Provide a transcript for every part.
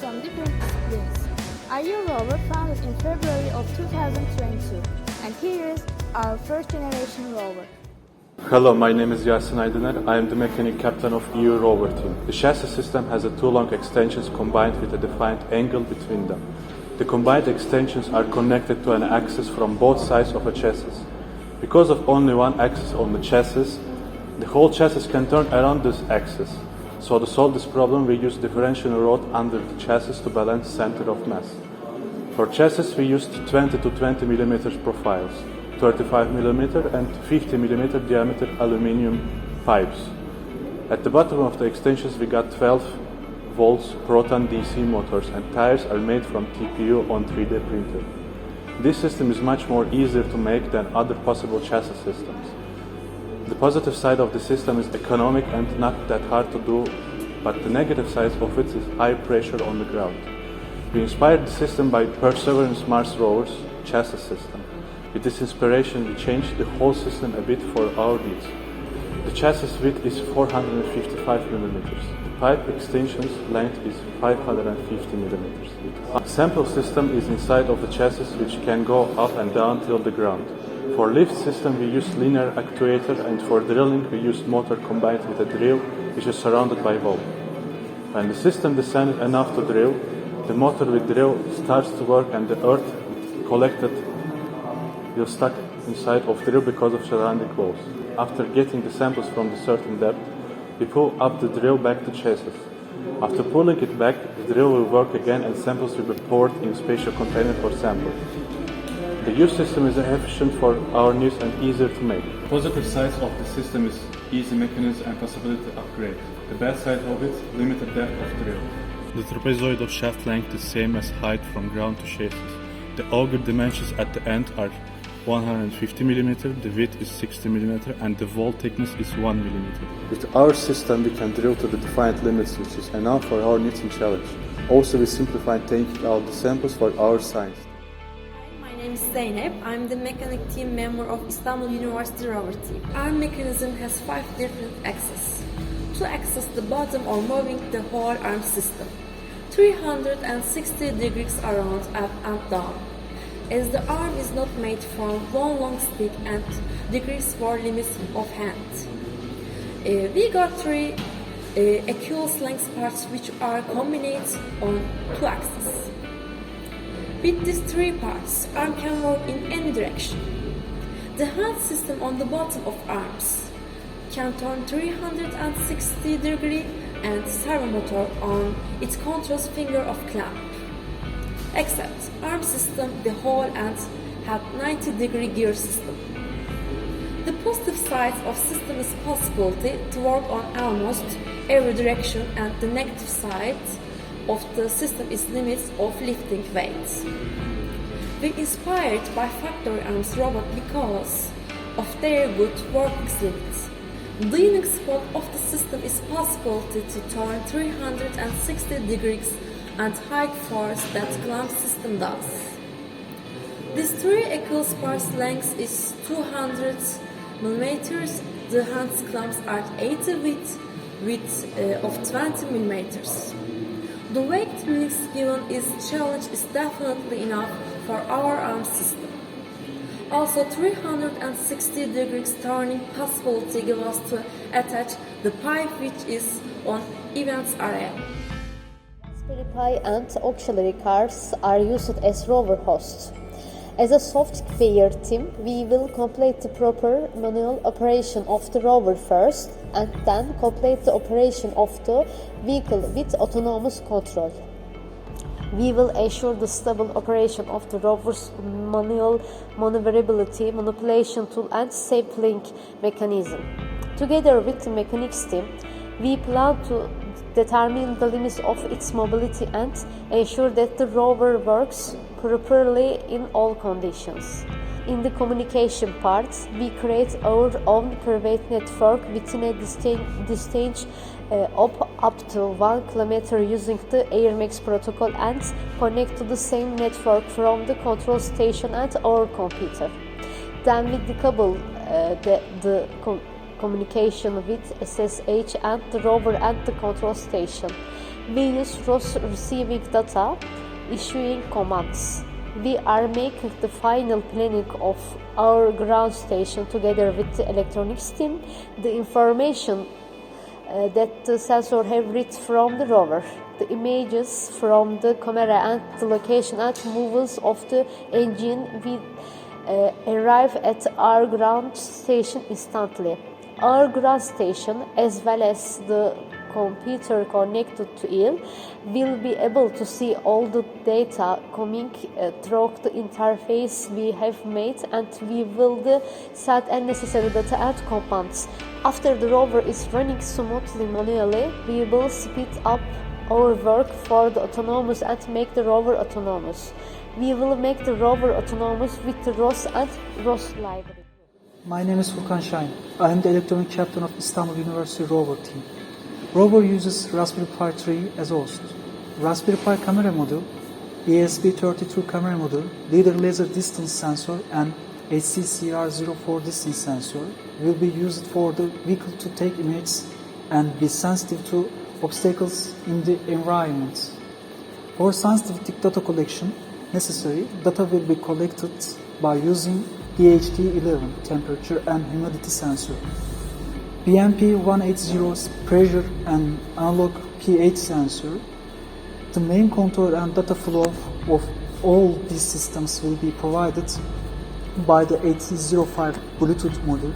on different disciplines. ARC Rover founded in February of 2022, and here is our first generation rover. Hello, my name is Yasin Aydıner. I am the mechanic captain of EU Rover team. The chassis system has two long extensions combined with a defined angle between them. The combined extensions are connected to an axis from both sides of a chassis. Because of only one axis on the chassis, the whole chassis can turn around this axis. So to solve this problem, we use differential rod under the chassis to balance center of mass. For chassis, we used 20 to 20 mm profiles, 35 mm and 50 mm diameter aluminium pipes. At the bottom of the extensions, we got 12 volts proton DC motors, and tires are made from TPU on 3D printer. This system is much more easier to make than other possible chassis systems. The positive side of the system is economic and not that hard to do, but the negative side of it is high pressure on the ground. We inspired the system by Perseverance Mars rover's chassis system. With this inspiration, we changed the whole system a bit for our needs. The chassis width is 455 mm. The pipe extension's length is 550 mm. The sample system is inside of the chassis, which can go up and down till the ground. For lift system, we use linear actuator, and for drilling, we use motor combined with a drill, which is surrounded by valve. When the system descended enough to drill, the motor with drill starts to work, and the earth collected will stuck inside of drill because of surrounding walls. After getting the samples from the certain depth, we pull up the drill back to chassis. After pulling it back, the drill will work again, and samples will be poured in a special container for sampling. The U system is efficient for our needs and easier to make. The positive side of the system is easy mechanism and possibility to upgrade. The bad side of it, limited depth of drill. The trapezoidal shaft length is same as height from ground to chassis. The auger dimensions at the end are 150 mm, the width is 60 mm, and the wall thickness is 1 mm. With our system, we can drill to the defined limits, which is enough for our needs and challenge. Also, we simplified taking out the samples for our science. My name is Zeynep. I'm the mechanic team member of Istanbul University Rover team. Our mechanism has 5 different axes. To access the bottom or moving the whole arm system, 360 degrees around up and down. As the arm is not made from one long stick and degrees for limits of hand. We got 3 equal length parts which are combined on 2 axes. With these 3 parts, arm can work in any direction. The hand system on the bottom of arms can turn 360 degrees, and servo motor on its controls finger of clamp. Except arm system, the whole end have 90-degree gear system. The positive side of system is possibility to work on almost every direction, and the negative side of the system is limits of lifting weights. We inspired by factory arms robot because of their good working limits. The unique spot of the system is possibility to turn 360 degrees and high force that clamp system does. This 3 equal parts length is 200 mm. The hand clamps are 80 width of 20 mm. The weight mix given is challenge is definitely enough for our arm system. Also, 360 degrees turning possibility gives us to attach the pipe which is on events area. Raspberry Pi and auxiliary cards are used as rover hosts. As a software team, we will complete the proper manual operation of the rover first, and then complete the operation of the vehicle with autonomous control. We will ensure the stable operation of the rover's manual maneuverability, manipulation tool, and stapling mechanism. Together with the mechanics team, we plan to determine the limits of its mobility and ensure that the rover works properly in all conditions. In the communication part, we create our own private network within a distance of up to 1 kilometer using the AirMax protocol, and connect to the same network from the control station and our computer. Then we decouple the communication with SSH and the rover and the control station. We use ROS receiving data, issuing commands. We are making the final planning of our ground station together with the electronics team, the information that the sensor have read from the rover, the images from the camera and the location and movements of the engine will arrive at our ground station instantly. Our ground station, as well as the computer connected to it, will be able to see all the data coming through the interface we have made, and we will set unnecessary data and commands. After the rover is running smoothly manually, we will speed up our work for the autonomous and make the rover autonomous. We will make the rover autonomous with the ROS and ROS library. My name is Furkan Şahin. I am the electronic captain of Istanbul University Rover team. Rover uses Raspberry Pi 3 as host. Raspberry Pi camera module, ARC’22 camera module, leader laser distance sensor and HCCR04 distance sensor will be used for the vehicle to take images and be sensitive to obstacles in the environment. For sensitive data collection necessary, data will be collected by using DHT11 temperature and humidity sensor, BMP180 pressure and analog pH sensor. The main control and data flow of all these systems will be provided by the AT05 Bluetooth module,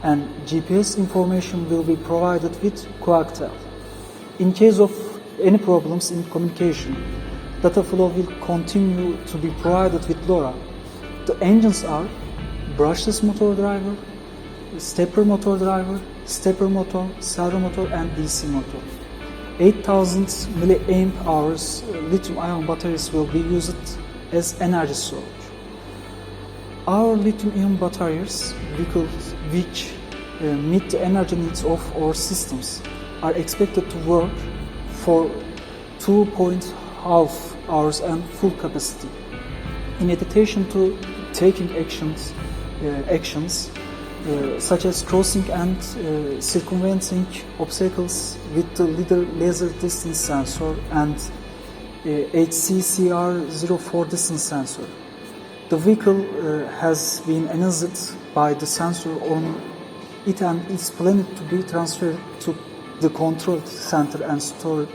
and GPS information will be provided with Coaxtel. In case of any problems in communication, data flow will continue to be provided with LoRa. The engines are brushless motor driver, stepper motor driver, stepper motor, servo motor and DC motor. 8000 mAh lithium-ion batteries will be used as energy source. Our lithium-ion batteries, which meet the energy needs of our systems, are expected to work for 2.5 hours and full capacity. In addition to taking actions such as crossing and circumventing obstacles with the leader laser distance sensor and HCCR04 distance sensor. The vehicle has been enhanced by the sensor on it and is planned to be transferred to the control center and stored.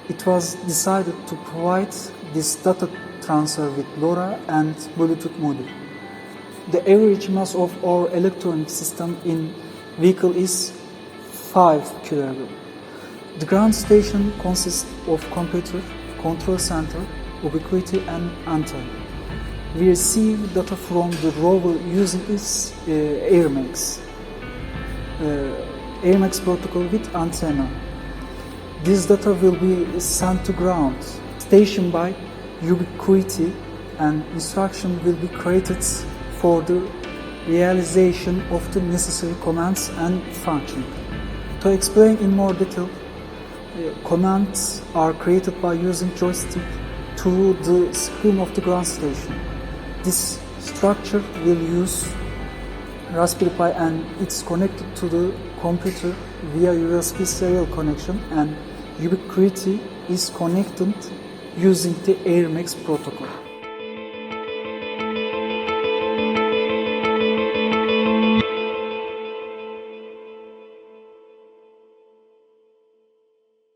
It was decided to provide this data transfer with LoRa and Bluetooth module. The average mass of our electronic system in vehicle is 5 kg. The ground station consists of computer, control center, ubiquity and antenna. We receive data from the rover using its AirMax protocol with antenna. This data will be sent to ground station by ubiquity, and instruction will be created for the realization of the necessary commands and functions. To explain in more detail, commands are created by using joystick to the screen of the ground station. This structure will use Raspberry Pi and it's connected to the computer via USB serial connection, and ubiquity is connected using the AirMax protocol.